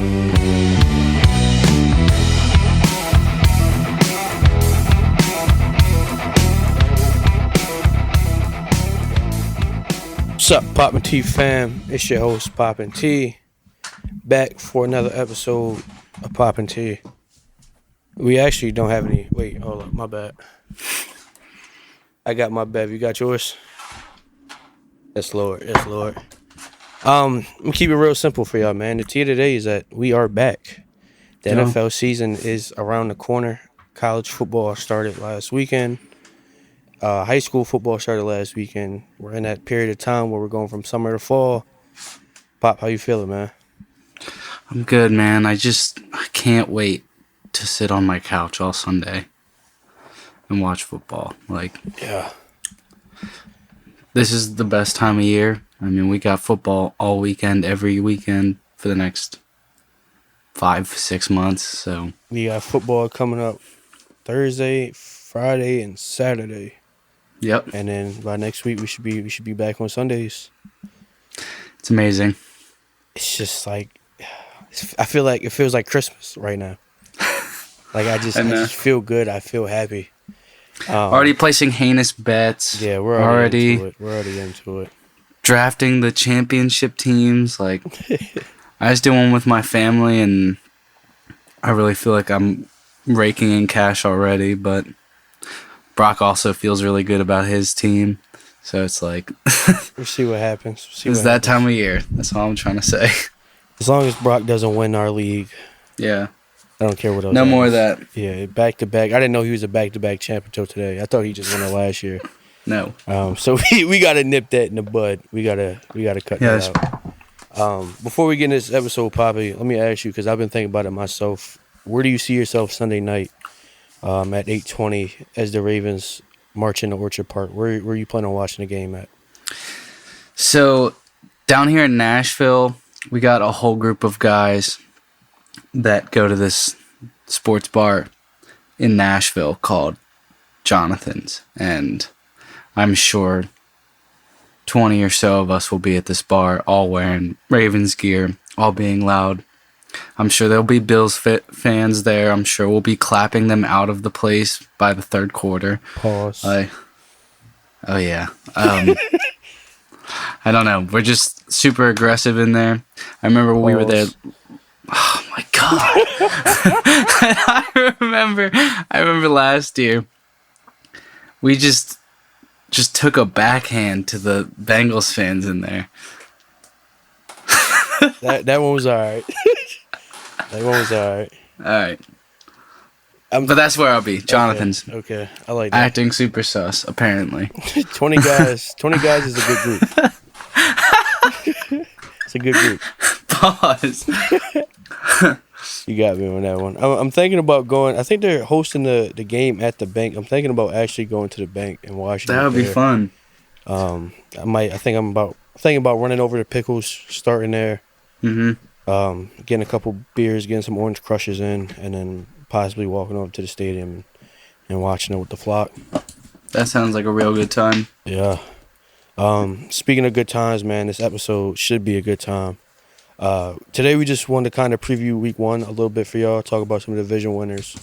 What's up, Poppin T fam? It's your host, Poppin T, back for another episode of Poppin T. We actually don't have any. Wait, hold up, my bad. I got my bad. You got yours? That's Lord. I'm gonna keep it real simple for y'all, man. The tea of the day is that we are back. The NFL season is around the corner. College football started last weekend. High school football started last weekend. We're in that period of time where we're going from summer to fall. Pop, how you feeling, man? I'm good, man. I can't wait to sit on my couch all Sunday and watch football. Yeah. This is the best time of year. I mean, we got football all weekend, every weekend for the next 5-6 months. So We got football coming up Thursday, Friday, and Saturday. Yep. And then by next week we should be back on Sundays. It's amazing. It's just like I feel like it feels like Christmas right now. I just feel good. I feel happy. Already placing heinous bets. Yeah, we're already into it. Drafting the championship teams. I just did one with my family, and I really feel like I'm raking in cash already, but Brock also feels really good about his team. So it's like... We'll see what happens. It's that time of year. That's all I'm trying to say. As long as Brock doesn't win our league. Yeah. I don't care what else. No more of that. Yeah, back-to-back. I didn't know he was a back-to-back champ until today. I thought he just won it last year. No. So we got to nip that in the bud. We gotta cut that out. Before we get in this episode, Poppy, let me ask you, because I've been thinking about it myself. Where do you see yourself Sunday night at 8:20 as the Ravens march into Orchard Park? Where are you planning on watching the game at? So down here in Nashville, we got a whole group of guys that go to this sports bar in Nashville called Jonathan's, and I'm sure 20 or so of us will be at this bar, all wearing Ravens gear, all being loud. I'm sure there'll be Bills fans there. I'm sure we'll be clapping them out of the place by the third quarter. Pause. Oh, yeah. I don't know. We're just super aggressive in there. I remember we were there. Oh, my God. I remember last year, we just took a backhand to the Bengals fans in there. That one was all right. That one was all right. All right. But that's where I'll be. Jonathan's. Okay. I like that. Acting super sus, apparently. 20 guys is a good group. It's a good group. Pause. You got me on that one. I'm thinking about going. I think they're hosting the game at the bank. I'm thinking about actually going to the bank and watching. That would be fun. Thinking about running over to Pickles, starting there. Mm-hmm. Getting a couple beers, getting some orange crushes in, and then possibly walking over to the stadium and watching it with the flock. That sounds like a real good time. Yeah. Speaking of good times, man, this episode should be a good time. Today we just wanted to kind of preview week 1 a little bit for y'all, talk about some of the division winners,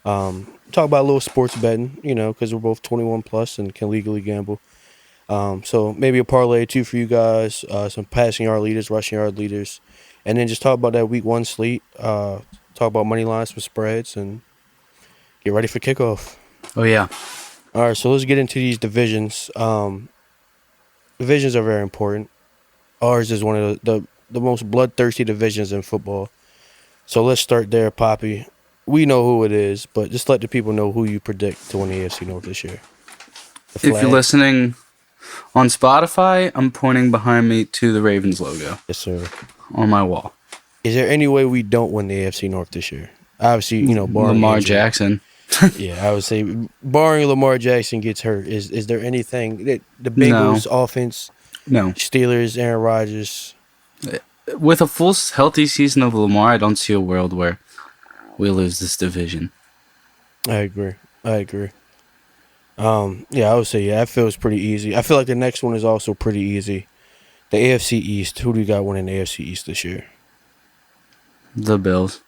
talk about a little sports betting, because we're both 21 plus and can legally gamble. So maybe a parlay or two for you guys, some passing yard leaders, rushing yard leaders, and then just talk about that week 1 slate, talk about money lines, some spreads, and get ready for kickoff. Oh, yeah. All right, so let's get into these divisions. Divisions are very important. Ours is one of the most bloodthirsty divisions in football. So let's start there, Poppy. We know who it is, but just let the people know who you predict to win the AFC North this year. If you're listening on Spotify, I'm pointing behind me to the Ravens logo. Yes, sir. On my wall. Is there any way we don't win the AFC North this year? Obviously, barring Lamar injury. Jackson. Yeah, I would say barring Lamar Jackson gets hurt, is there anything that the Bengals offense, Steelers, Aaron Rodgers? With a full healthy season of Lamar, I don't see a world where we lose this division. I agree. I would say that feels pretty easy. I feel like the next one is also pretty easy. The AFC East. Who do you got winning the AFC East this year? The Bills.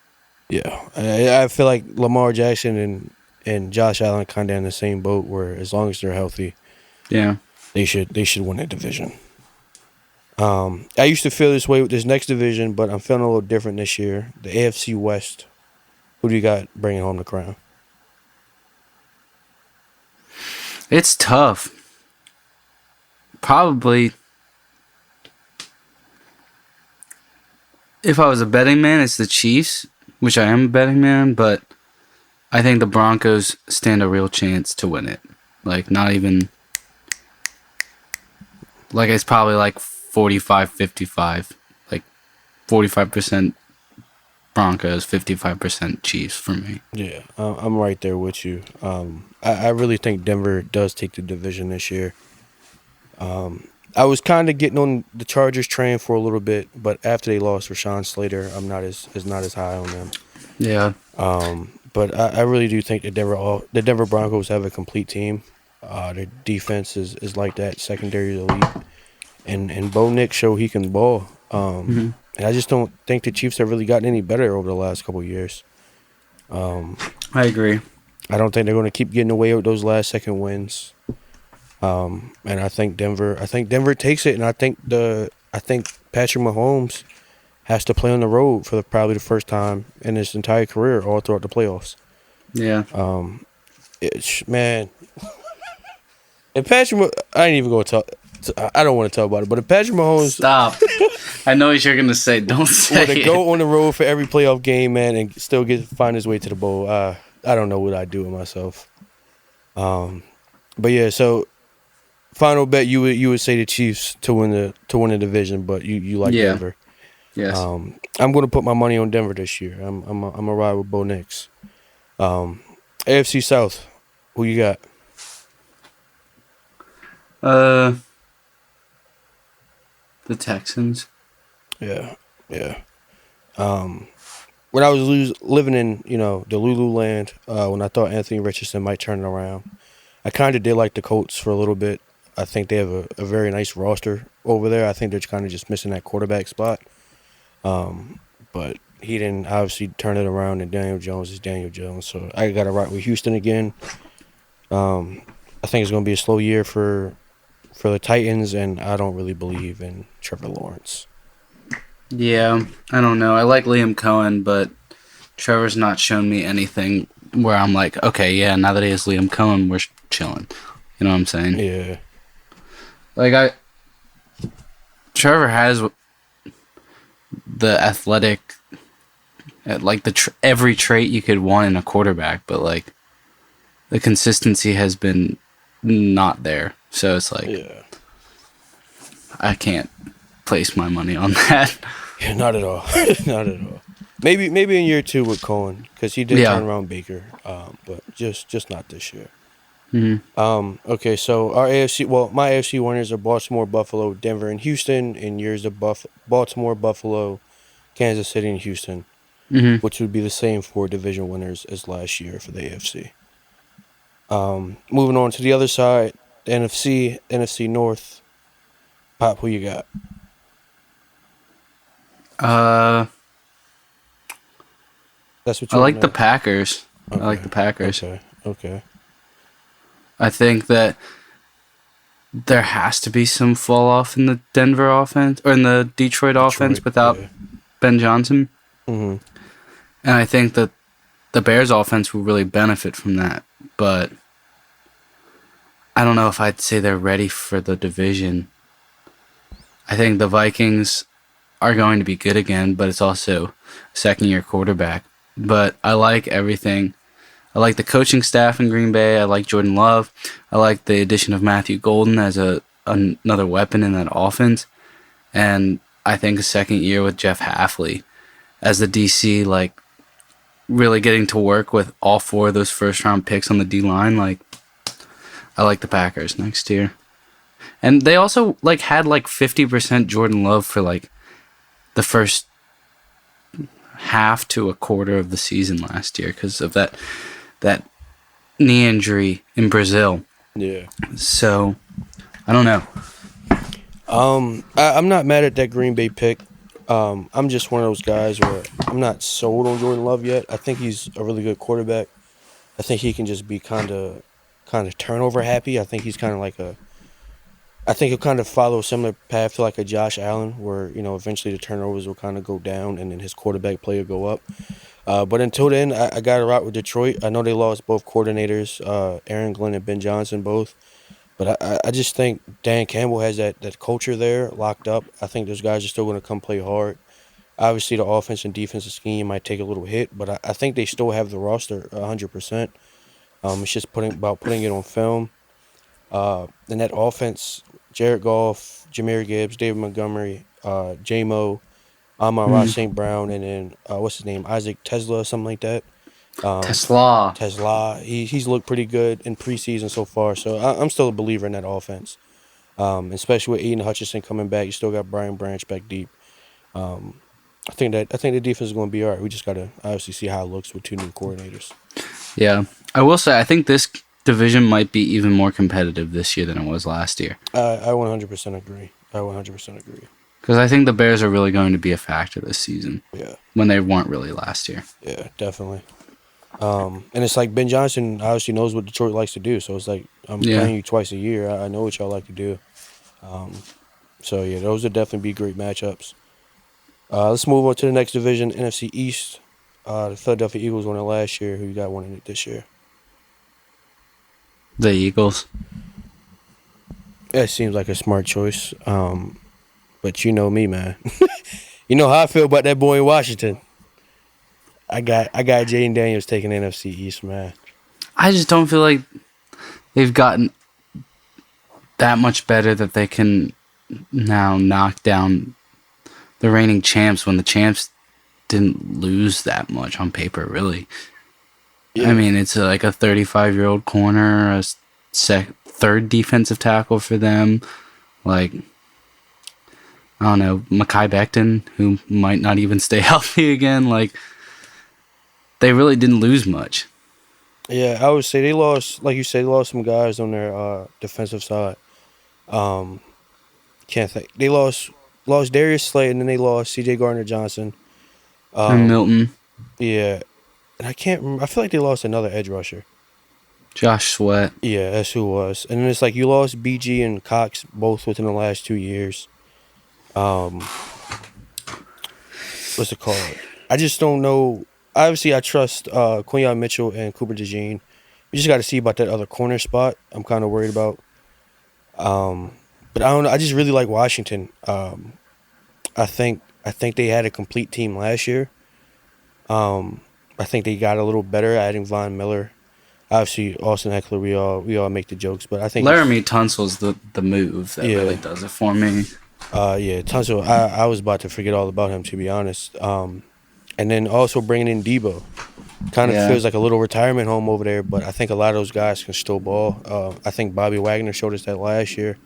Yeah, I feel like Lamar Jackson and Josh Allen kind of in the same boat. Where as long as they're healthy, Yeah. they should win that division. I used to feel this way with this next division, but I'm feeling a little different this year. The AFC West. Who do you got bringing home the crown? It's tough. Probably. If I was a betting man, it's the Chiefs, which I am a betting man, but I think the Broncos stand a real chance to win it. Like, not even... Like, it's probably like 45-55. Like, 45% Broncos, 55% Chiefs for me. Yeah, I'm right there with you. I really think Denver does take the division this year. I was kind of getting on the Chargers train for a little bit, but after they lost Rashawn Slater, I'm not as high on them. Yeah. But I really do think the Denver Broncos have a complete team. Their defense is like that, secondary is elite, and Bo Nix show he can ball. And I just don't think the Chiefs have really gotten any better over the last couple of years. I agree. I don't think they're going to keep getting away with those last second wins. And I think Denver takes it, and I think Patrick Mahomes has to play on the road for probably the first time in his entire career, all throughout the playoffs. Yeah. Man, and I ain't even going to talk. I don't want to talk about it, but if Patrick Mahomes Stop. I know what you're gonna say. Don't say were to it. go on the road for every playoff game, man, and still find his way to the bowl, I don't know what I'd do with myself. But yeah, so. Final bet, you would say the Chiefs to win the division, but you like Denver. Yes. I'm going to put my money on Denver this year. I'm a ride with Bo Nix. AFC South, who you got? The Texans. Yeah. When I was living in the Lululand, when I thought Anthony Richardson might turn it around, I kind of did like the Colts for a little bit. I think they have a very nice roster over there. I think they're kind of just missing that quarterback spot. But he didn't obviously turn it around, and Daniel Jones is Daniel Jones. So I got to rock with Houston again. I think it's going to be a slow year for the Titans, and I don't really believe in Trevor Lawrence. Yeah, I don't know. I like Liam Cohen, but Trevor's not shown me anything where I'm like, okay, yeah, now that he has Liam Cohen, we're chilling. You know what I'm saying? Yeah. Like, Trevor has the athletic, like every trait you could want in a quarterback, but like the consistency has been not there. So it's like, I can't place my money on that. Yeah, not at all. Not at all. Maybe in year 2 with Cohen, because he did turn around Baker, but just not this year. Mm-hmm. Okay, so my AFC winners are Baltimore, Buffalo, Denver, and Houston. In years of Baltimore, Buffalo, Kansas City, and Houston, which would be the same 4 division winners as last year for the AFC. Moving on to the other side, the NFC North. Pop, who you got? That's what I like the Packers. Okay. I like the Packers. Okay. I think that there has to be some fall off in the Denver offense or in the Detroit offense without Ben Johnson. Mm-hmm. And I think that the Bears offense will really benefit from that. But I don't know if I'd say they're ready for the division. I think the Vikings are going to be good again, but it's also a second-year quarterback. But I like everything. I like the coaching staff in Green Bay. I like Jordan Love. I like the addition of Matthew Golden as another weapon in that offense. And I think a second year with Jeff Hafley as the DC, like, really getting to work with all 4 of those first-round picks on the D-line. Like, I like the Packers next year. And they also, like, had, like, 50% Jordan Love for, like, the first half to a quarter of the season last year because of that knee injury in Brazil. Yeah. So, I don't know. I'm not mad at that Green Bay pick. I'm just one of those guys where I'm not sold on Jordan Love yet. I think he's a really good quarterback. I think he can just be kind of turnover happy. I think he's kind of like a. I think he'll kind of follow a similar path to like a Josh Allen, where eventually the turnovers will kind of go down and then his quarterback play will go up. But until then, I got to route with Detroit. I know they lost both coordinators, Aaron Glenn and Ben Johnson both. But I just think Dan Campbell has that culture there locked up. I think those guys are still going to come play hard. Obviously, the offense and defensive scheme might take a little hit, but I think they still have the roster 100%. It's just putting it on film. And that offense, Jared Goff, Jahmyr Gibbs, David Montgomery, J-Mo, Amon-Ra Mm. St. Brown, and then what's his name, Isaac Tesla, something like that. Tesla. Tesla, he's looked pretty good in preseason so far, so I'm still a believer in that offense. Especially with Aiden Hutchinson coming back, you still got Brian Branch back deep. I think the defense is going to be all right. We just got to obviously see how it looks with two new coordinators. Yeah. I will say, I think this division might be even more competitive this year than it was last year. I 100% agree. I 100% agree. Because I think the Bears are really going to be a factor this season. Yeah. When they weren't really last year. Yeah, definitely. And it's like Ben Johnson obviously knows what Detroit likes to do, so it's like I'm playing you twice a year. I know what y'all like to do. So yeah, those would definitely be great matchups. Let's move on to the next division, NFC East. The Philadelphia Eagles won it last year. Who you got winning it this year? The Eagles. That seems like a smart choice. But you know me, man. You know how I feel about that boy in Washington. I got Jaden Daniels taking NFC East, man. I just don't feel like they've gotten that much better that they can now knock down the reigning champs when the champs didn't lose that much on paper, really. Yeah. I mean, it's like a 35-year-old corner, a third defensive tackle for them. Like, I don't know, Mekhi Becton, who might not even stay healthy again. Like, they really didn't lose much. Yeah, I would say they lost, like you said, they lost some guys on their defensive side. Can't think. They lost Darius Slay, and then they lost C.J. Gardner-Johnson. And Milton. Yeah, and I can't remember. I feel like they lost another edge rusher. Josh Sweat. Yeah, that's who it was. And then it's like you lost BG and Cox both within the last 2 years. What's it called? I just don't know. Obviously, I trust Quinyon Mitchell and Cooper DeJean. We just got to see about that other corner spot. I'm kind of worried about. But I don't know. I just really like Washington. I think they had a complete team last year. I think they got a little better adding Von Miller. Obviously, Austin Eckler, we all make the jokes, but I think Laramie Tunsil's the move that really does it for me. Yeah, Tunsil. I was about to forget all about him, to be honest. And then also bringing in Debo. Kind of feels like a little retirement home over there, but I think a lot of those guys can still ball. I think Bobby Wagner showed us that last year.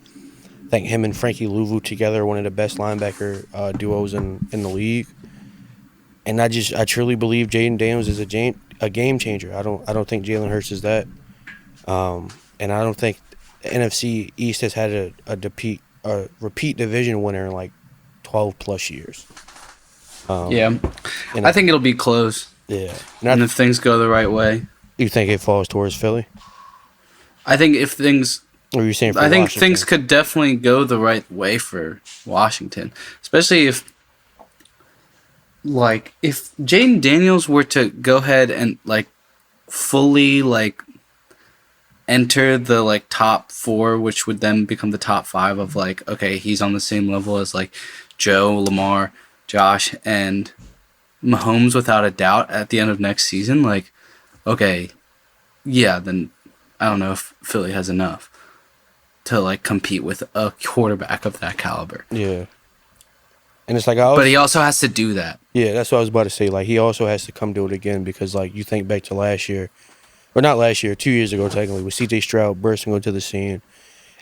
I think him and Frankie Louvu together are one of the best linebacker duos in the league. And I truly believe Jaden Daniels is a game changer. I don't think Jalen Hurts is that. And I don't think the NFC East has had a repeat division winner in like 12 plus years. I think it'll be close. Yeah. And if things go the right way. You think it falls towards Philly? I think if things... Or are you saying for I think Washington? things could definitely go the right way for Washington. Especially if Jaden Daniels were to go ahead and fully enter the top 4, which would then become the top 5 of okay, he's on the same level as Joe, Lamar, Josh, and Mahomes without a doubt at the end of next season, okay, yeah, then I don't know if Philly has enough to compete with a quarterback of that caliber. Yeah. And it's but he also has to do that. Yeah, that's what I was about to say. He also has to come do it again because you think back to last year, or not last year, 2 years ago technically, with C.J. Stroud bursting onto the scene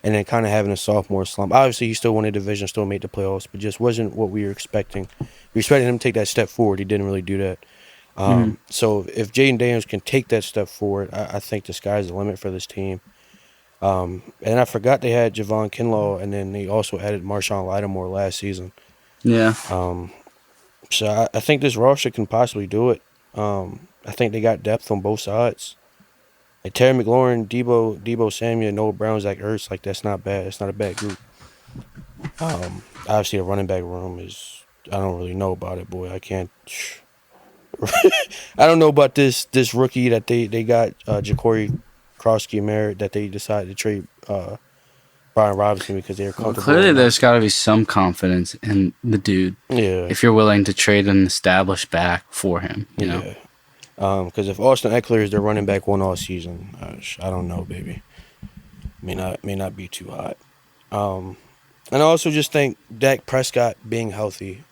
and then kind of having a sophomore slump. Obviously, he still won a division, still made the playoffs, but just wasn't what we were expecting. We expected him to take that step forward. He didn't really do that. So if Jaden Daniels can take that step forward, I think the sky's the limit for this team. And I forgot they had Javon Kinlaw, and then they also added Marshawn Lattimore last season. Yeah. So I think this roster can possibly do it. I think they got depth on both sides. Like Terry McLaurin, Debo Samuel, Noah Brown, Zach Ertz, like that's not bad. That's not a bad group. Obviously, the running back room is. I don't really know about it, boy. I can't. I don't know about this rookie that they got, Ja'Cory Krosky Merritt, that they decided to trade Brian Robinson because they're Well, comfortable. clearly there's got to be some confidence in the dude. Yeah. If you're willing to trade an established back for him, you know. Because if Austin Eckler is their running back one all season, I don't know, baby. May not be too hot. And I also just think Dak Prescott being healthy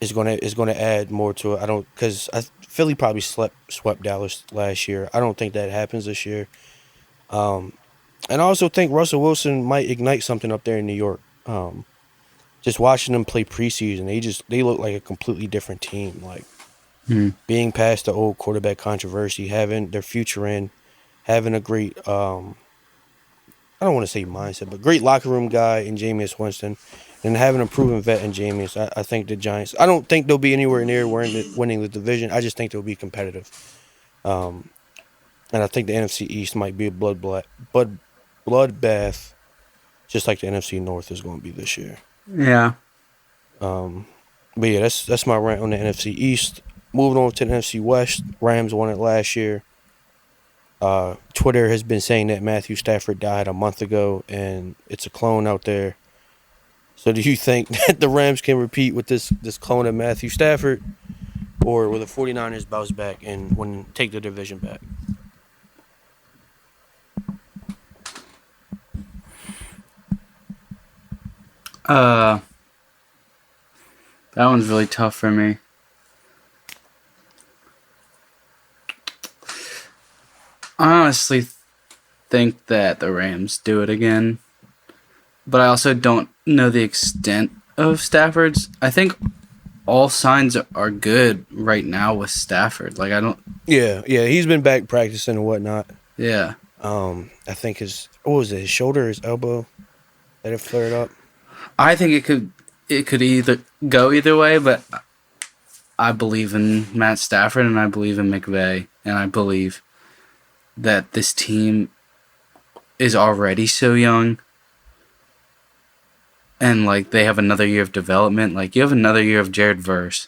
is gonna add more to it. Because Philly probably swept Dallas last year. I don't think that happens this year. And I also think Russell Wilson might ignite something up there in New York. Just watching them play preseason, they look like a completely different team. Like being past the old quarterback controversy, having their future in, having a great I don't want to say mindset, but great locker room guy in Jameis Winston, and having a proven vet in Jameis. I think the Giants. I don't think they'll be anywhere near winning the division. I just think they'll be competitive. And I think the NFC East might be a bloodbath, just like the NFC North is going to be this year. Yeah. But yeah, that's my rant on the NFC East. Moving on to the NFC West, Rams won it last year. Twitter has been saying that Matthew Stafford died a month ago, and it's a clone out there. So do you think that the Rams can repeat with this clone of Matthew Stafford, or will the 49ers bounce back and take the division back? That one's really tough for me. I honestly think that the Rams do it again, but I also don't know the extent of Stafford's. I think all signs are good right now with Stafford. Like I don't. Yeah, he's been back practicing and whatnot. Yeah. I think his shoulder, his elbow, that it flared up. I think it could either go either way, but I believe in Matt Stafford and I believe in McVay, and I believe that this team is already so young, and like they have another year of development. Like you have another year of Jared Verse,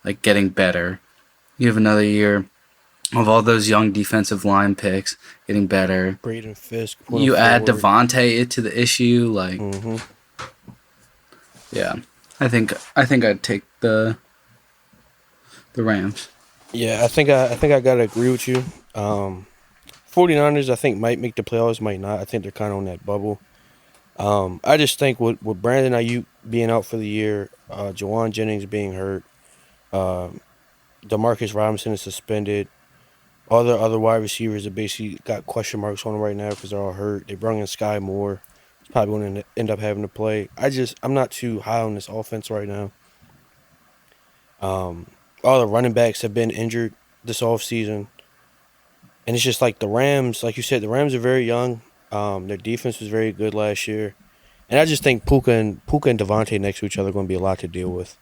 like getting better. You have another year of all those young defensive line picks getting better. Braden Fisk. You add Devontae to the issue, like. Yeah, I think I'd take the Rams. Yeah, I think I gotta agree with you. 49ers, I think, might make the playoffs, might not. I think they're kind of on that bubble. I just think with Brandon Ayuk being out for the year, Jawan Jennings being hurt, Demarcus Robinson is suspended. All the other wide receivers have basically got question marks on them right now because they're all hurt. They brought in Sky Moore. He's probably going to end up having to play. I'm not too high on this offense right now. All the running backs have been injured this offseason. And it's just like the Rams, like you said, the Rams are very young. Their defense was very good last year. And I just think Puka and Devontae next to each other are going to be a lot to deal with.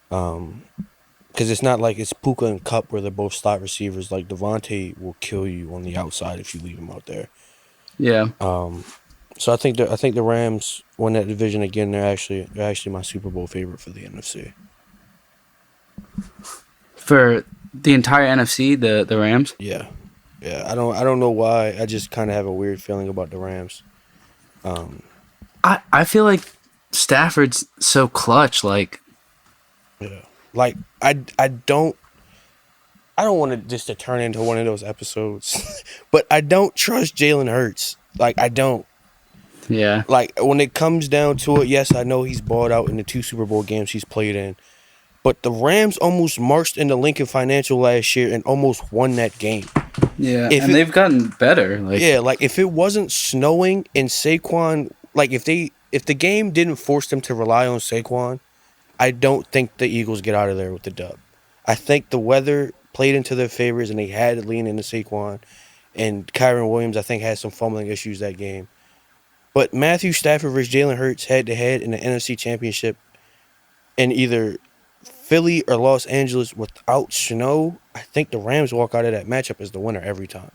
Because it's not like it's Puka and Kupp where they're both slot receivers. Like Devontae will kill you on the outside if you leave him out there. Yeah. So I think the Rams win that division again. They're actually my Super Bowl favorite for the NFC. For the entire NFC, the Rams? Yeah. I don't know why. I just kind of have a weird feeling about the Rams. I feel like Stafford's so clutch. Like, yeah. Like I don't want to just to turn into one of those episodes, but I don't trust Jalen Hurts. Like I don't. Yeah. Like when it comes down to it, yes, I know he's balled out in the 2 Super Bowl games he's played in. But the Rams almost marched into Lincoln Financial last year and almost won that game. Yeah, they've gotten better. Like, yeah, like if it wasn't snowing and Saquon, like if the game didn't force them to rely on Saquon, I don't think the Eagles get out of there with the dub. I think the weather played into their favors and they had to lean into Saquon. And Kyron Williams, I think, had some fumbling issues that game. But Matthew Stafford versus Jalen Hurts head-to-head in the NFC Championship in either Philly or Los Angeles without snow, I think the Rams walk out of that matchup as the winner every time.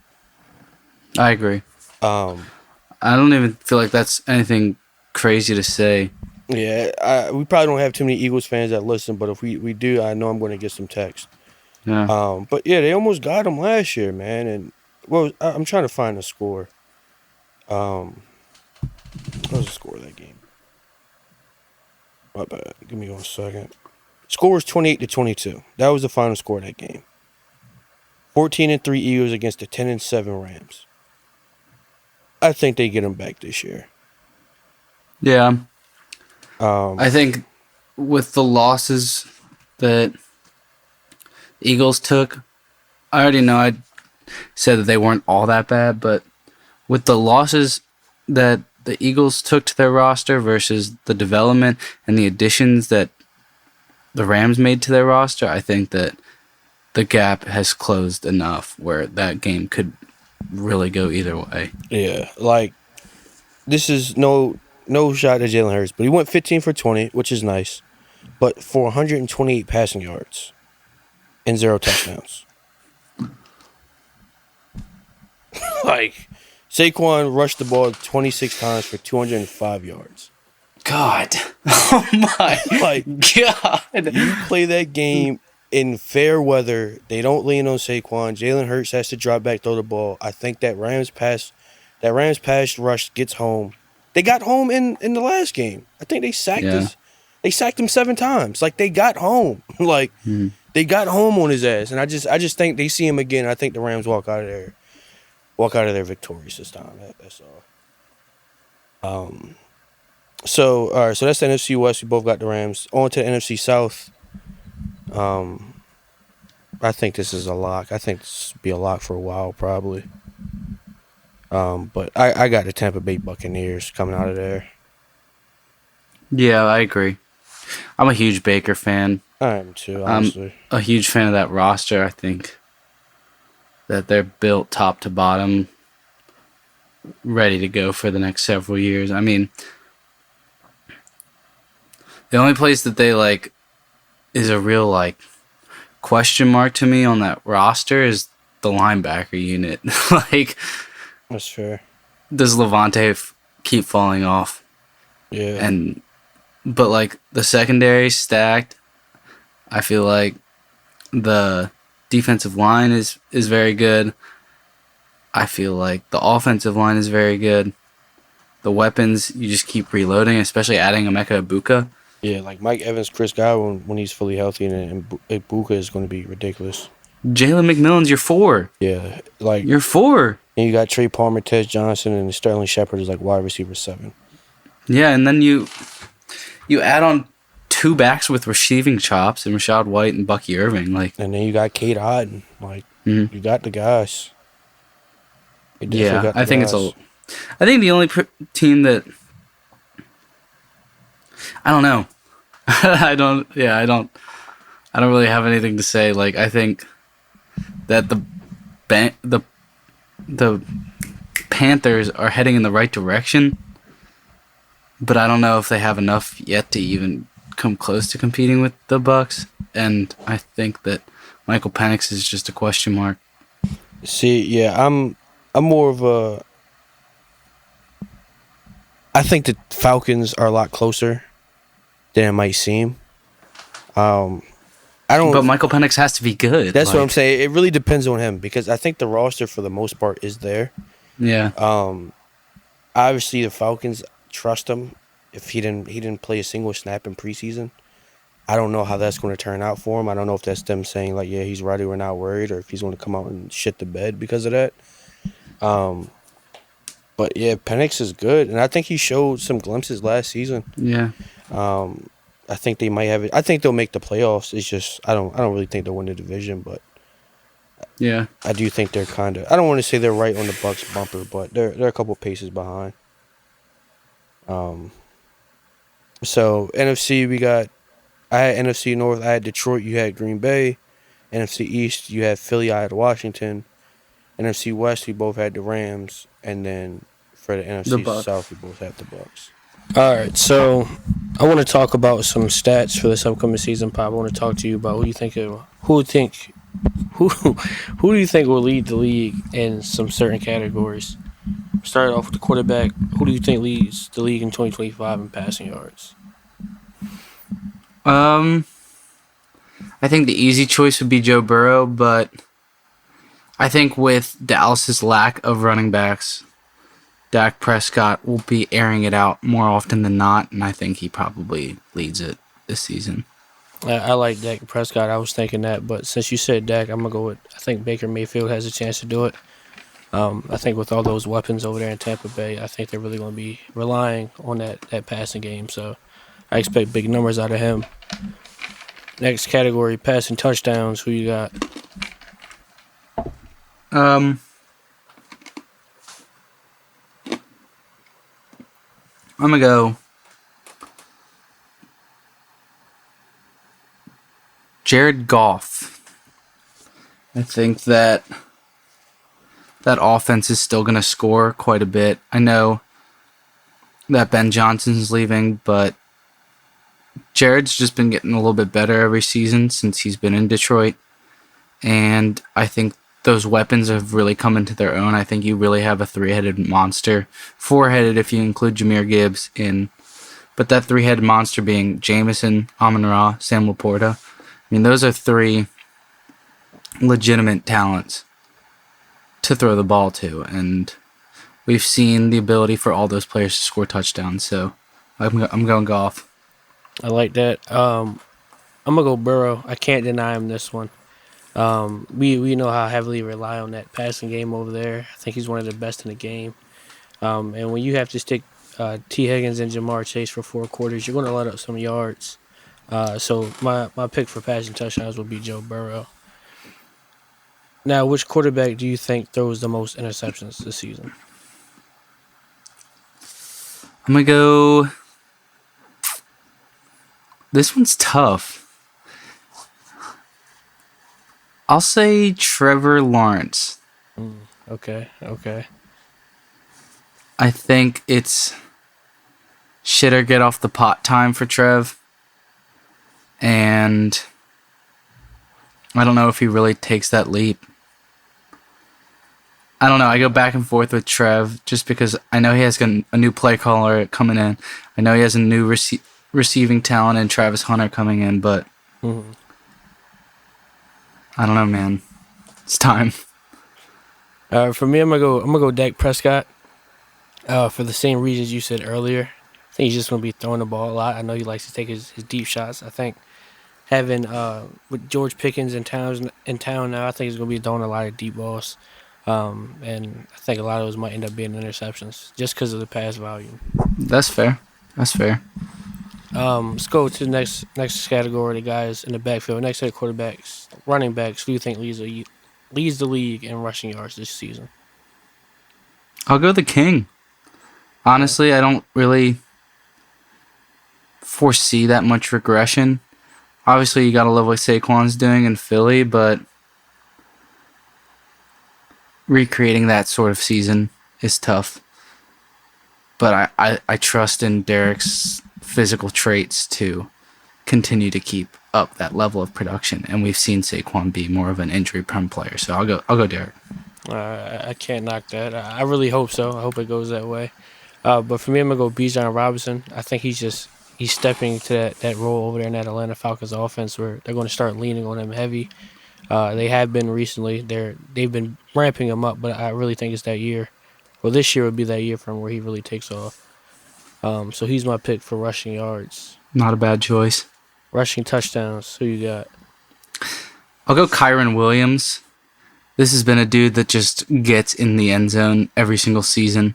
I agree. Um, I don't even feel like that's anything crazy to say. yeah, we probably don't have too many Eagles fans that listen, but if we do, I know I'm going to get some text. Yeah. But yeah, they almost got them last year, man. And I'm trying to find the score. What was the score of that game? My bad. Give me 1 second. Score was 28-22. That was the final score of that game. 14-3 Eagles against the 10-7 Rams. I think they get them back this year. Yeah. I think with the losses that Eagles took, I already know I said that they weren't all that bad, but with the losses that the Eagles took to their roster versus the development and the additions that the Rams made to their roster, I think that the gap has closed enough where that game could really go either way. Yeah, like this is no shot at Jalen Hurts, but he went 15 for 20, which is nice, but for 128 passing yards and 0 touchdowns. Like Saquon rushed the ball 26 times for 205 yards. God. Oh my God. You play that game in fair weather. They don't lean on Saquon. Jalen Hurts has to drop back, throw the ball. I think that Rams pass rush gets home. They got home in the last game. I think they sacked They sacked him 7 times. Like they got home. They got home on his ass. And I just think they see him again. I think the Rams walk out of there victorious this time. That's all. So all right, so that's the NFC West. We both got the Rams. On to the NFC South. I think this is a lock. I think this will be a lock for a while, probably. But I got the Tampa Bay Buccaneers coming out of there. Yeah, I agree. I'm a huge Baker fan. I am too, honestly. I'm a huge fan of that roster. I think that they're built top to bottom, ready to go for the next several years. I mean, the only place that they is a real question mark to me on that roster is the linebacker unit. That's fair. Does Levante keep falling off? Yeah. But the secondary stacked. I feel like the defensive line is very good. I feel like the offensive line is very good. The weapons, you just keep reloading, especially adding Emeka Egbuka. Yeah, like Mike Evans, Chris Godwin, when he's fully healthy, and Egbuka is going to be ridiculous. Jalen McMillan's your 4. Yeah, you're 4. And you got Trey Palmer, Tez Johnson, and Sterling Shepard is wide receiver 7. Yeah, and then you add on 2 backs with receiving chops and Rashad White and Bucky Irving, and then you got Cade Otton, you got the guys. Yeah, I think I think the only team that I don't know. I don't really have anything to say. I think that the Panthers are heading in the right direction, but I don't know if they have enough yet to even come close to competing with the Bucs. And I think that Michael Penix is just a question mark. See, yeah, I'm more of a. I think the Falcons are a lot closer than it might seem. I don't. But Michael Penix has to be good. That's what I'm saying. It really depends on him because I think the roster for the most part is there. Yeah. Obviously the Falcons trust him. If he didn't play a single snap in preseason, I don't know how that's going to turn out for him. I don't know if that's them saying yeah, he's ready, we're not worried, or if he's going to come out and shit the bed because of that. But yeah, Penix is good, and I think he showed some glimpses last season. Yeah. I think they might have it. I think they'll make the playoffs. It's just I don't really think they'll win the division, but yeah, I do think they're kind of. I don't want to say they're right on the Bucs bumper, but they're a couple paces behind. So NFC I had NFC North. I had Detroit. You had Green Bay. NFC East. You had Philly. I had Washington. NFC West. We both had the Rams, and then for the NFC South, we both had the Bucs. All right, so I want to talk about some stats for this upcoming season, Pop. I want to talk to you about who do you think will lead the league in some certain categories. Start off with the quarterback. Who do you think leads the league in 2025 in passing yards? Um, I think the easy choice would be Joe Burrow, but I think with Dallas's lack of running backs, Dak Prescott will be airing it out more often than not, and I think he probably leads it this season. I like Dak Prescott. I was thinking that, but since you said Dak, I'm gonna go with. I think Baker Mayfield has a chance to do it. I think with all those weapons over there in Tampa Bay, I think they're really going to be relying on that passing game. So I expect big numbers out of him. Next category, passing touchdowns. Who you got? I'm gonna go Jared Goff. I think that offense is still going to score quite a bit. I know that Ben Johnson's leaving, but Jared's just been getting a little bit better every season since he's been in Detroit. And I think those weapons have really come into their own. I think you really have a three-headed monster. Four-headed if you include Jahmyr Gibbs in. But that three-headed monster being Jameson, Amon-Ra, Sam Laporta. I mean, those are three legitimate talents to throw the ball to, and we've seen the ability for all those players to score touchdowns. So I'm going Goff. I like that. I'm gonna go Burrow. I can't deny him this one. We know how heavily we rely on that passing game over there. I think he's one of the best in the game. And when you have to stick T. Higgins and Jamar Chase for 4 quarters, you're going to let up some yards. So my pick for passing touchdowns will be Joe Burrow. Now, which quarterback do you think throws the most interceptions this season? I'm going to go... This one's tough. I'll say Trevor Lawrence. Okay. I think it's shit or get off the pot time for Trev. And I don't know if he really takes that leap. I don't know. I go back and forth with Trev just because I know he has a new play caller coming in. I know he has a new receiving talent in Travis Hunter coming in, but I don't know, man. It's time. For me, I'm gonna go Dak Prescott. For the same reasons you said earlier. I think he's just gonna be throwing the ball a lot. I know he likes to take his deep shots. I think having with George Pickens in town now, I think he's gonna be throwing a lot of deep balls. And I think a lot of those might end up being interceptions just because of the pass volume. That's fair. Let's go to the next category, the guys in the backfield. Next set of quarterbacks, running backs. Who do you think leads the league in rushing yards this season? I'll go the King. Honestly, I don't really foresee that much regression. Obviously, you got to love what Saquon's doing in Philly, but recreating that sort of season is tough. But I trust in Derek's physical traits to continue to keep up that level of production, and we've seen Saquon be more of an injury-prone player. So I'll go Derek. I can't knock that. I really hope so. I hope it goes that way. But for me, I'm gonna go Bijan Robinson. I think he's stepping to that role over there in that Atlanta Falcons offense where they're going to start leaning on him heavy. They have been recently. They've been ramping him up, but I really think it's that year. Well, this year would be that year for him where he really takes off. So he's my pick for rushing yards. Not a bad choice. Rushing touchdowns. Who you got? I'll go Kyron Williams. This has been a dude that just gets in the end zone every single season.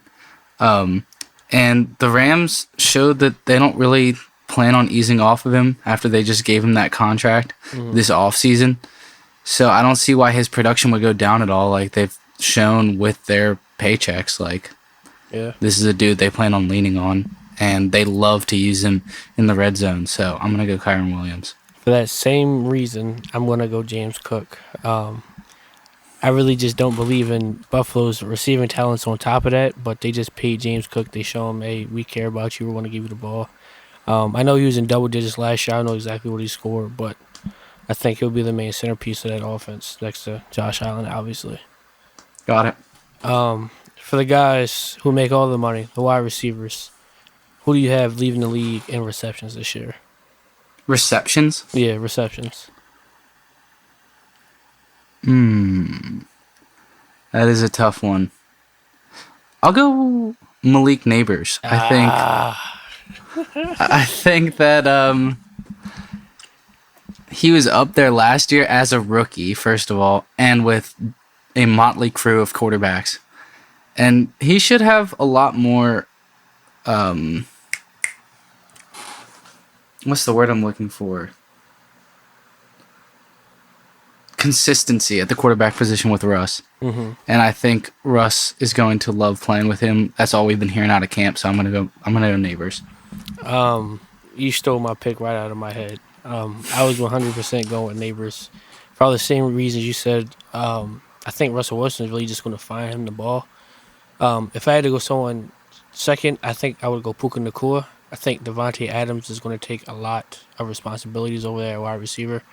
And the Rams showed that they don't really plan on easing off of him after they just gave him that contract this offseason. So I don't see why his production would go down at all. Like they've shown with their paychecks, this is a dude they plan on leaning on, and they love to use him in the red zone. So I'm going to go Kyron Williams. For that same reason, I'm going to go James Cook. I really just don't believe in Buffalo's receiving talents on top of that, but they just paid James Cook. They show him, hey, we care about you. We want to give you the ball. I know he was in double digits last year. I don't know exactly what he scored, but I think he'll be the main centerpiece of that offense next to Josh Allen, obviously. Got it. For the guys who make all the money, the wide receivers, who do you have leaving the league in receptions this year? Receptions? Yeah, receptions. That is a tough one. I'll go Malik Neighbors. I think that he was up there last year as a rookie, first of all, and with a motley crew of quarterbacks. And he should have a lot more what's the word I'm looking for? Consistency at the quarterback position with Russ. Mm-hmm. And I think Russ is going to love playing with him. That's all we've been hearing out of camp, so I'm gonna go Neighbors. You stole my pick right out of my head. I was 100% going with Neighbors. For all the same reasons you said, I think Russell Wilson is really just going to find him the ball. If I had to go someone second, I think I would go Puka Nacua. I think Devontae Adams is going to take a lot of responsibilities over there at wide receiver.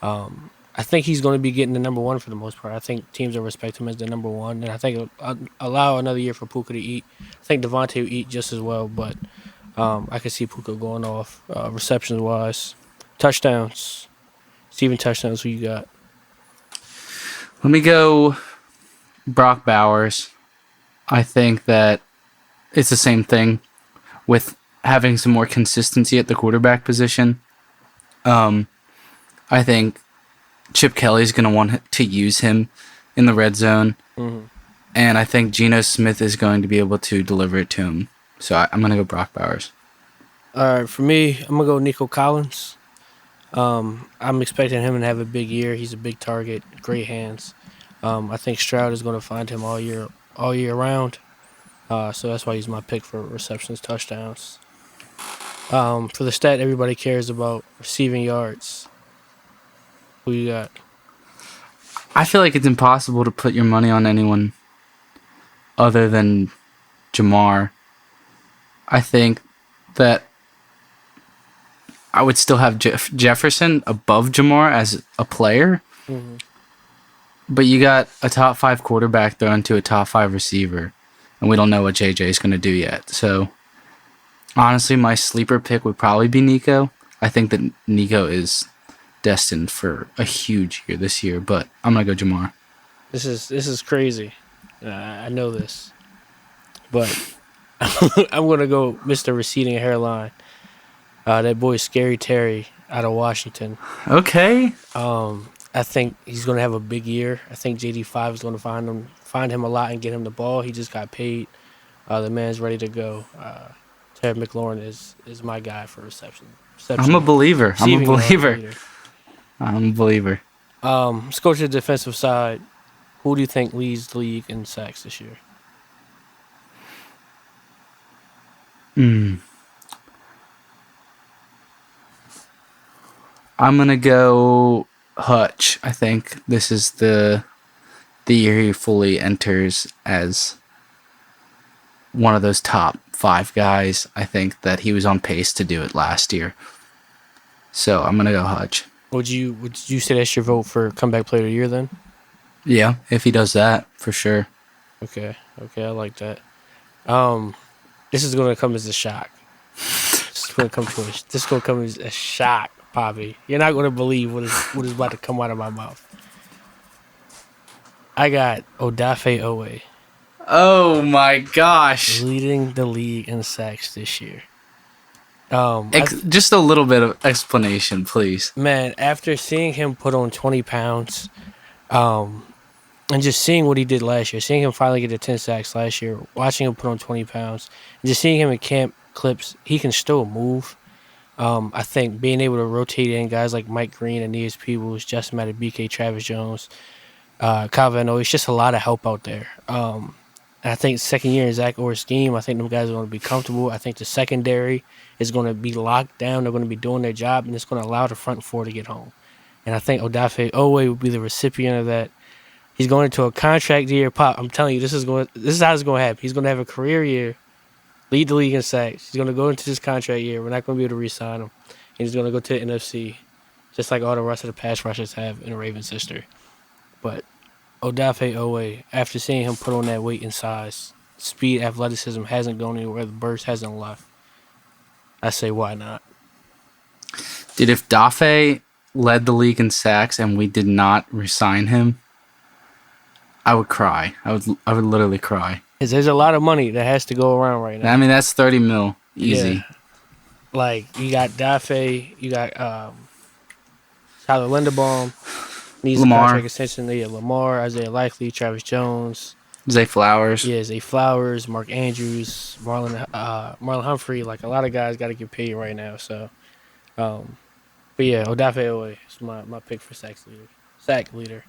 I think he's going to be getting the number one for the most part. I think teams will respect him as the number one, and I think it'll allow another year for Puka to eat. I think Devontae will eat just as well, but I can see Puka going off receptions-wise. Touchdowns. Steven touchdowns, who you got? Let me go Brock Bowers. I think that it's the same thing with having some more consistency at the quarterback position. I think Chip Kelly's going to want to use him in the red zone. Mm-hmm. And I think Geno Smith is going to be able to deliver it to him. So I'm going to go Brock Bowers. All right, for me, I'm going to go Nico Collins. I'm expecting him to have a big year. He's a big target, great hands. I think Stroud is going to find him all year round. So that's why he's my pick for receptions, touchdowns. For the stat everybody cares about, receiving yards. Who you got? I feel like it's impossible to put your money on anyone other than Jamar. I think that I would still have Jefferson above Jamar as a player. Mm-hmm. But you got a top 5 quarterback thrown to a top 5 receiver. And we don't know what JJ is going to do yet. So, honestly, my sleeper pick would probably be Nico. I think that Nico is destined for a huge year this year. But I'm going to go Jamar. This is crazy. I know this. But I'm going to go Mr. Receding Hairline. That boy Scary Terry out of Washington. Okay. I think he's going to have a big year. I think JD5 is going to find him a lot and get him the ball. He just got paid. The man's ready to go. Terry McLaurin is my guy for reception. I'm a believer. I'm a believer. Let's go to the defensive side. Who do you think leads the league in sacks this year? I'm going to go Hutch. I think this is the year he fully enters as one of those top 5 guys. I think that he was on pace to do it last year. So I'm going to go Hutch. Would you say that's your vote for comeback player of the year then? Yeah, if he does that, for sure. Okay, I like that. This is going to come as a shock. This is going to come as a shock, Poppy. You're not going to believe what is about to come out of my mouth. I got Odafe Owe. Oh my gosh. Leading the league in sacks this year. Just a little bit of explanation, please. Man, after seeing him put on 20 pounds, and just seeing what he did last year, seeing him finally get to 10 sacks last year, watching him put on 20 pounds, and just seeing him in camp clips, he can still move. I think being able to rotate in guys like Mike Green, Aeneas Peebles, Justin Madubuike, Travis Jones, Kyle Van Noy, it's just a lot of help out there. And I think second year in Zach Orr's scheme, I think them guys are going to be comfortable. I think the secondary is going to be locked down. They're going to be doing their job, and it's going to allow the front 4 to get home. And I think Odafe Owe will be the recipient of that. He's going into a contract year. Pop, I'm telling you, this is how it's going to happen. He's going to have a career year, lead the league in sacks. He's going to go into this contract year. We're not going to be able to re-sign him. And he's going to go to the NFC, just like all the rest of the pass rushers have in the Ravens' history. But Odafe Owe, after seeing him put on that weight and size, speed, athleticism hasn't gone anywhere. The burst hasn't left. I say, why not? Dude, if Dafe led the league in sacks and we did not re-sign him, I would cry. I would literally cry. Because there's a lot of money that has to go around right now. I mean, that's 30 mil. Easy. Yeah. Like, you got Dafe, you got Tyler Linderbaum, needs Lamar. a contract extension. Yeah, Lamar, Isaiah Likely, Travis Jones. Zay Flowers. Yeah, Zay Flowers, Mark Andrews, Marlon Humphrey. Like, a lot of guys got to get paid right now. So, but yeah, Odafe Owe is my pick for sack leader.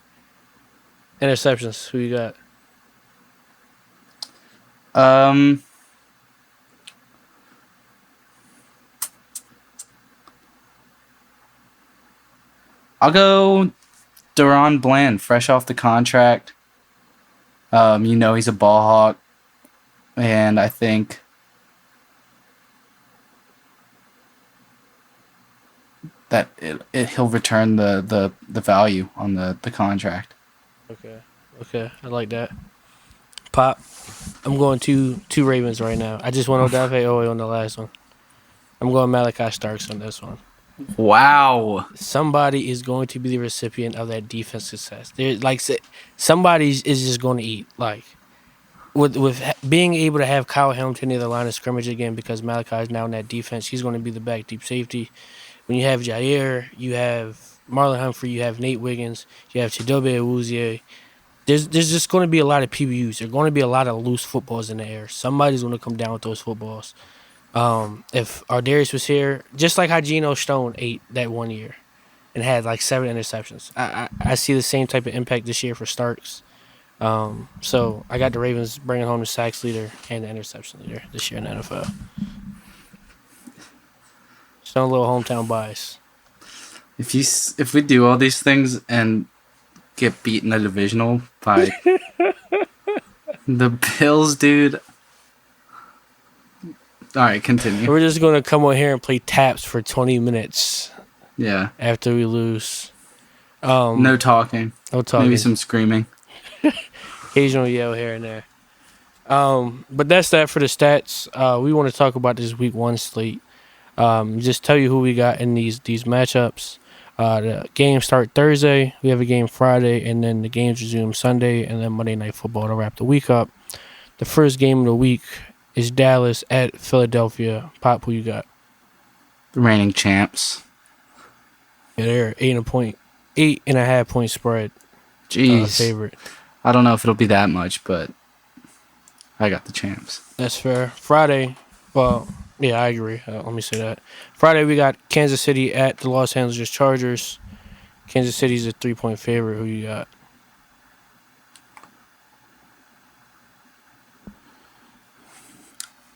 Interceptions, who you got? I'll go Deron Bland, fresh off the contract. He's a ball hawk, and I think that he'll return the value on the contract. Okay, I like that. Pop, I'm going two Ravens right now. I just went Odafe Owe on the last one. I'm going Malachi Starks on this one. Wow. Somebody is going to be the recipient of that defense success. Somebody is just going to eat. Like, with being able to have Kyle Hamilton near the line of scrimmage again, because Malachi is now in that defense, he's going to be the back deep safety. When you have Jair, you have Marlon Humphrey, you have Nate Wiggins, you have Chidobe Awuzie. There's just going to be a lot of PBUs. There's going to be a lot of loose footballs in the air. Somebody's going to come down with those footballs. If Ardarius was here, just like how Geno Stone ate that one year and had like 7 interceptions, I see the same type of impact this year for Starks. So I got the Ravens bringing home the sacks leader and the interception leader this year in the NFL. Some little hometown bias. If we do all these things and get beat in the divisional by the Bills, dude. All right, continue. We're just going to come on here and play taps for 20 minutes. Yeah. After we lose. No talking. No talking. Maybe some screaming. Occasional yell here and there. But that's that for the stats. We want to talk about this week 1 slate. Just tell you who we got in these matchups. The games start Thursday. We have a game Friday, and then the games resume Sunday, and then Monday Night Football to wrap the week up. The first game of the week is Dallas at Philadelphia. Pop, who you got? The reigning champs. Yeah, they're 8.5 point spread. Jeez. Favorite. I don't know if it'll be that much, but I got the champs. That's fair. Friday, well, yeah, I agree. Let me say that. Friday, we got Kansas City at the Los Angeles Chargers. Kansas City's a 3-point favorite. Who you got?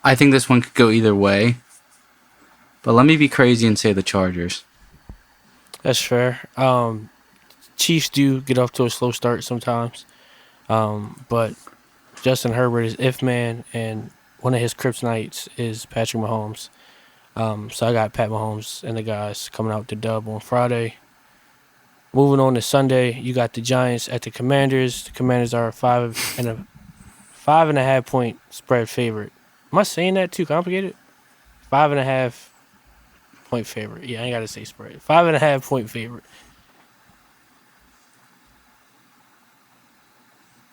I think this one could go either way, but let me be crazy and say the Chargers. That's fair. Chiefs do get off to a slow start sometimes, but Justin Herbert is if man, and one of his kryptonites is Patrick Mahomes. So I got Pat Mahomes and the guys coming out to dub on Friday. Moving on to Sunday, you got the Giants at the Commanders. The Commanders are a 5.5 point spread favorite. Am I saying that too complicated? 5.5 point favorite. Yeah, I ain't got to say spread. 5.5 point favorite.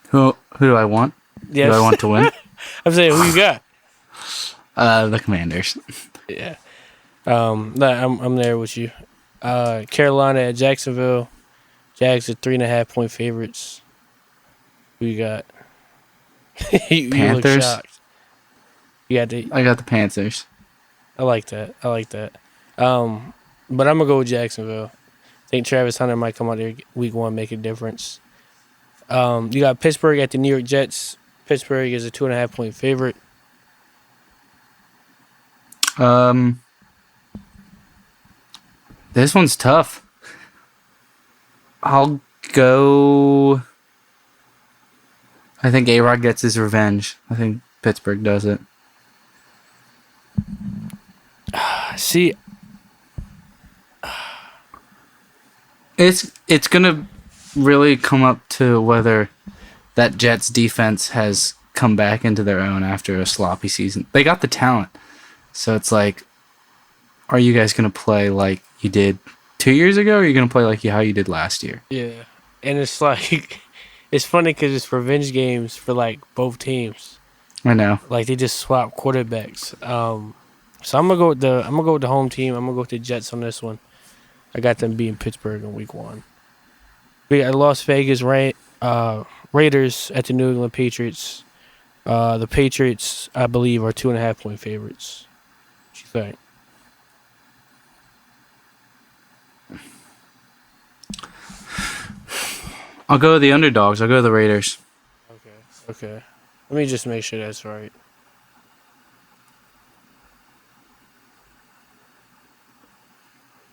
Who do I want? Yes. Who do I want to win? I'm saying, who you got? The Commanders. Yeah. I'm there with you. Carolina at Jacksonville. Jags are 3.5 point favorites. Who you got? you Panthers. look shocked. I got the Panthers. I like that. But I'm gonna go with Jacksonville. I think Travis Hunter might come out there week 1, make a difference. You got Pittsburgh at the New York Jets. Pittsburgh is a 2.5 point favorite. This one's tough. I'll go. I think A-Rod gets his revenge. I think Pittsburgh does it. See, It's gonna really come up to whether that Jets defense has come back into their own after a sloppy season. They got the talent, so it's like, are you guys gonna play like you did 2 years ago, or are you gonna play like how you did last year? yeah, and it's like it's funny because it's revenge games for like both teams. I know. Like they just swap quarterbacks. So I'm gonna go with the home team. I'm gonna go with the Jets on this one. I got them beating Pittsburgh in week 1. We got Las Vegas Raiders at the New England Patriots. The Patriots, I believe, are 2.5-point favorites. What you think? I'll go with the underdogs. I'll go with the Raiders. Okay. Let me just make sure that's right.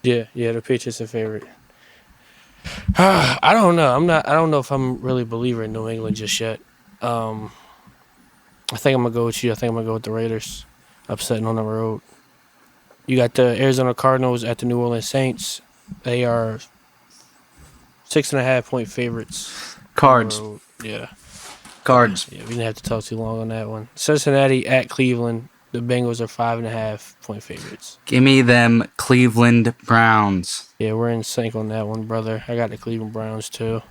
Yeah, the Patriots are favorite. I don't know. I don't know if I'm really a believer in New England just yet. I think I'm gonna go with you. I think I'm gonna go with the Raiders. Upsetting on the road. You got the Arizona Cardinals at the New Orleans Saints. They are 6.5-point favorites. Cards. Yeah. Cards. Yeah, we didn't have to talk too long on that one. Cincinnati at Cleveland. The Bengals are 5.5-point favorites. Give me them Cleveland Browns. Yeah, we're in sync on that one, brother. I got the Cleveland Browns too.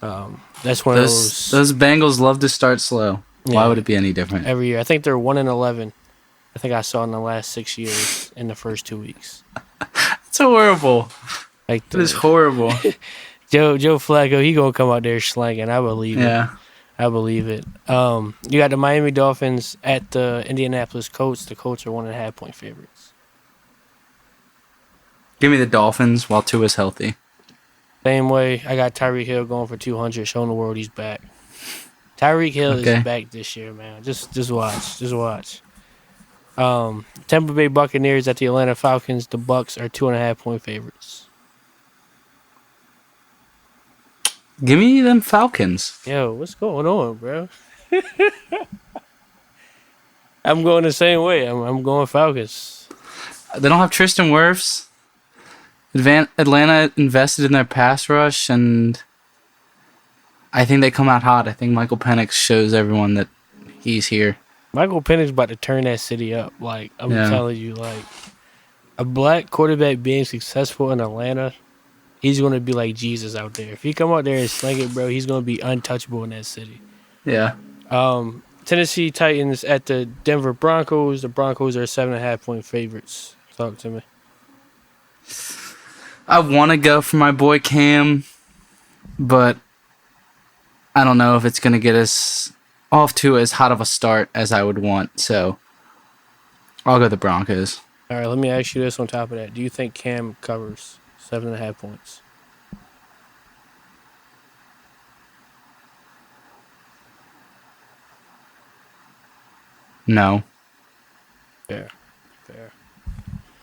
That's one of those. Those Bengals love to start slow. Why would it be any different? Every year, I think they're 1-11. I think I saw in the last 6 years in the first 2 weeks. It's horrible. Like it is horrible. Joe Flacco, he gonna come out there slanging. I believe it. Yeah. I believe it. You got the Miami Dolphins at the Indianapolis Colts. The Colts are 1.5-point favorites. Give me the Dolphins while Tua's healthy. Same way, I got Tyreek Hill going for 200, showing the world he's back. Tyreek Hill is back this year, man. Just watch. Tampa Bay Buccaneers at the Atlanta Falcons. The Bucks are 2.5-point favorites. Give me them Falcons. Yo, what's going on, bro? I'm going the same way. I'm going Falcons. They don't have Tristan Wirfs. Atlanta invested in their pass rush, and I think they come out hot. I think Michael Penix shows everyone that he's here. Michael Penix about to turn that city up. Like, I'm telling you, like, a black quarterback being successful in Atlanta, he's going to be like Jesus out there. If he come out there and sling it, bro, he's going to be untouchable in that city. Yeah. Tennessee Titans at the Denver Broncos. The Broncos are 7.5-point favorites. Talk to me. I want to go for my boy Cam, but I don't know if it's going to get us off to as hot of a start as I would want. So I'll go the Broncos. All right, let me ask you this on top of that. Do you think Cam covers 7.5 points? No. Fair.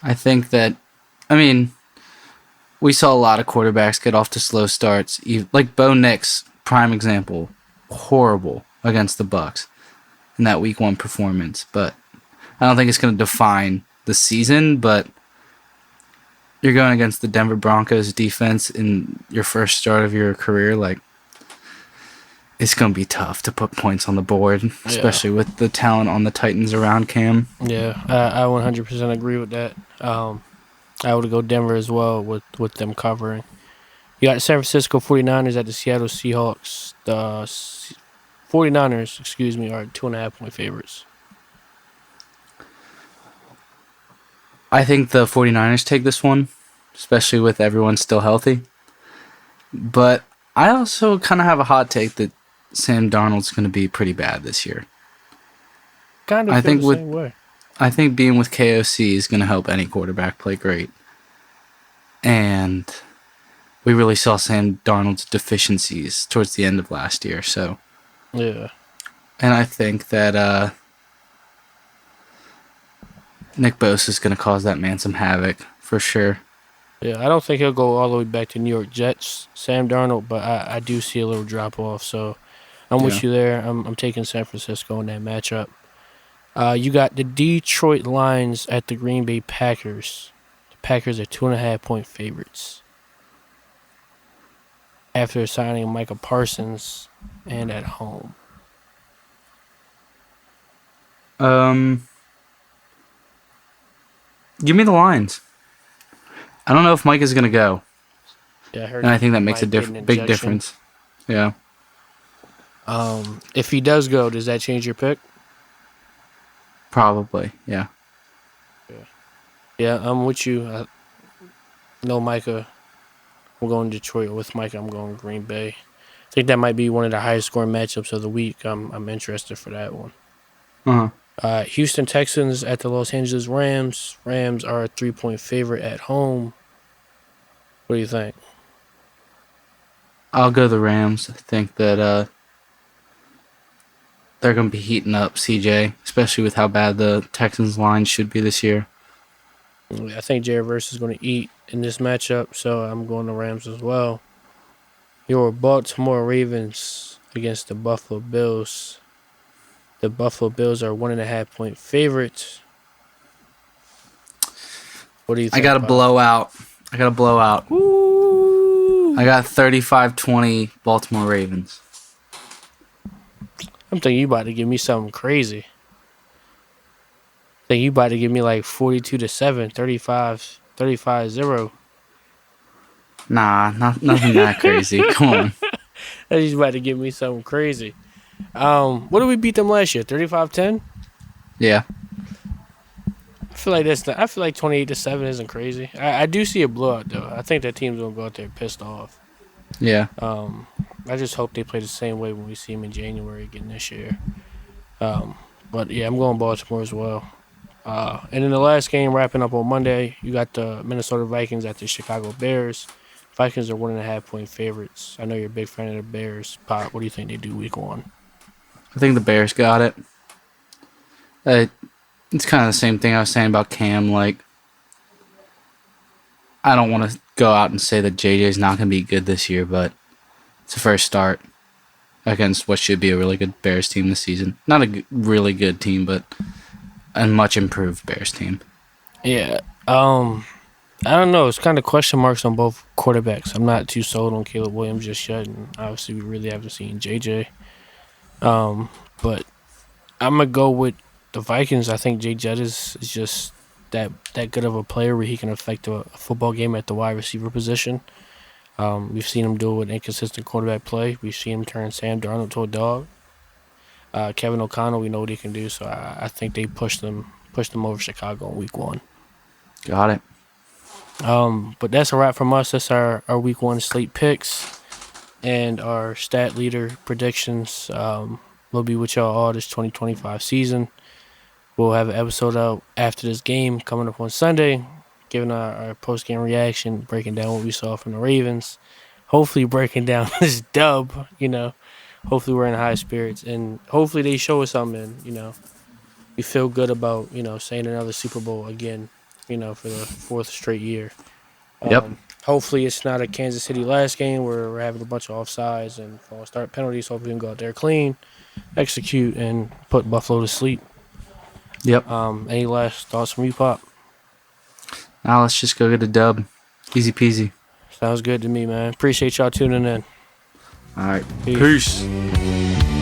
I think that, we saw a lot of quarterbacks get off to slow starts. Like Bo Nix, prime example, horrible against the Bucs in that Week 1 performance. But I don't think it's going to define the season. But you're going against the Denver Broncos defense in your first start of your career. Like, it's going to be tough to put points on the board, especially with the talent on the Titans around Cam. Yeah, I 100% agree with that. I would go Denver as well with them covering. You got San Francisco 49ers at the Seattle Seahawks. The 49ers, are 2.5-point favorites. I think the 49ers take this one, especially with everyone still healthy. But I also kind of have a hot take that Sam Darnold's going to be pretty bad this year. Kind of the same way. I think being with KOC is going to help any quarterback play great. And we really saw Sam Darnold's deficiencies towards the end of last year. So yeah. And I think that Nick Bosa is going to cause that man some havoc for sure. Yeah, I don't think he'll go all the way back to New York Jets, Sam Darnold, but I do see a little drop off. So I'm with you there. I'm taking San Francisco in that matchup. You got the Detroit Lions at the Green Bay Packers. The Packers are 2.5-point favorites after signing Micah Parsons and at home. Give me the Lions. I don't know if Mike is going to go. Yeah, I heard. And I think that makes a an big injection. difference. Yeah. If he does go, does that change your pick? Probably, yeah. Yeah, I'm with you. No Micah. We're going Detroit. With Micah, I'm going Green Bay. I think that might be one of the highest scoring matchups of the week. I'm interested for that one. Uh-huh. Houston Texans at the Los Angeles Rams. Rams are a 3-point favorite at home. What do you think? I'll go the Rams. I think that they're going to be heating up CJ, especially with how bad the Texans line should be this year. I think Jared Verse is going to eat in this matchup, so I'm going the Rams as well. Your Baltimore Ravens against the Buffalo Bills. The Buffalo Bills are 1.5-point favorites. What do you think? I got a blowout. Woo! I got 35-20 Baltimore Ravens. I'm thinking you about to give me something crazy. I think you about to give me like 42-7, 35-0. Nah, nothing that crazy. Come on. He's about to give me something crazy. What did we beat them last year? 35-10? Yeah. I feel like I feel like 28-7 isn't crazy. I do see a blowout though. I think that team's gonna go out there pissed off. Yeah. I just hope they play the same way when we see them in January again this year. But yeah, I'm going Baltimore as well. And in the last game, wrapping up on Monday, you got the Minnesota Vikings at the Chicago Bears. Vikings are 1.5-point favorites. I know you're a big fan of the Bears. Pop, what do you think they do week 1? I think the Bears got it. It's kind of the same thing I was saying about Cam. Like, I don't want to go out and say that JJ's not going to be good this year, but it's a first start against what should be a really good Bears team this season. Not a really good team, but a much improved Bears team. Yeah. I don't know. It's kind of question marks on both quarterbacks. I'm not too sold on Caleb Williams just yet, and obviously we really haven't seen JJ. But I'm going to go with the Vikings. I think Jay Jett is just that good of a player where he can affect a football game at the wide receiver position. We've seen him do it with inconsistent quarterback play. We've seen him turn Sam Darnold to a dog. Kevin O'Connell, we know what he can do, so I think they pushed them over Chicago in week 1. Got it. But that's a wrap from us. That's our week 1 slate picks and our stat leader predictions. We'll be with y'all all this 2025 season. We'll have an episode out after this game coming up on Sunday, giving our post-game reaction, breaking down what we saw from the Ravens. Hopefully breaking down this dub, Hopefully we're in high spirits, and hopefully they show us something, we feel good about, saying another Super Bowl again, for the 4th straight year. Yep. Hopefully it's not a Kansas City last game where we're having a bunch of offsides and false start penalties. Hopefully we can go out there clean, execute, and put Buffalo to sleep. Yep. Any last thoughts from you, Pop? Now let's just go get a dub. Easy peasy. Sounds good to me, man. Appreciate y'all tuning in. All right. Peace. Peace.